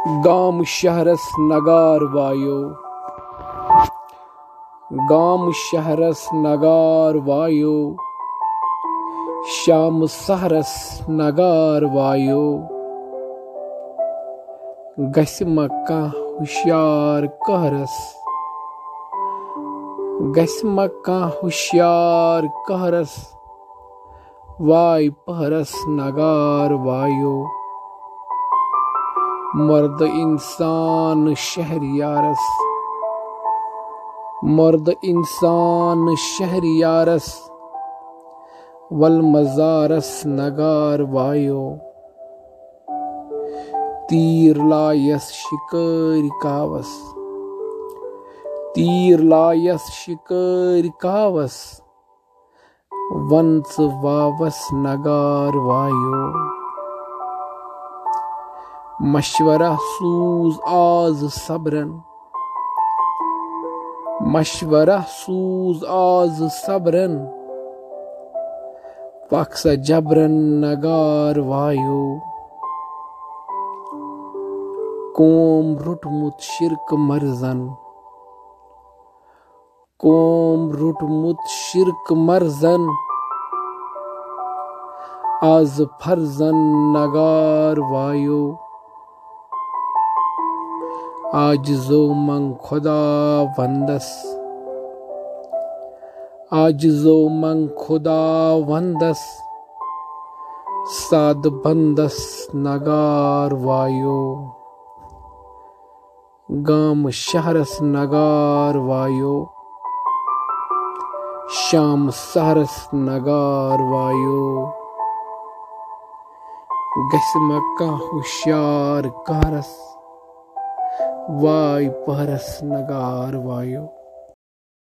गाम शहरस नगार वायो, गाम शहरस नगार वायो, शाम सहरस नगार वायो। गस्म कह हुशियार कहरस, गस्म कह हुशियार कहरस, वाय पहरस नगार वायो। मर्द इंसान शहरियारस, मर्द इंसान शहरियारस, वल मजारस नगार वायो। तीर लायस शिकारी कावस, तीर लायस शिकारी कावस, वंस वावस नगार वायो। मशवरा सूज आज सब्रन, मशवरा सूज आज सब्रन, पक्स जबरन नगार वायो। कोम रुटमुत शिरक मर्जन, कोम रुटमुत शिरक मर्जन, आज फर्जन नगार वायो। आजिज़ो मंग खुदा वंदस, आजिज़ो मंग खुदा वंदस, साद बंदस नगार वायो। गाम शहरस नगार वायो, शाम सहरस नगार वायो। गस्म कह हुशियार कहरस, वाय पहरस नगार वायो।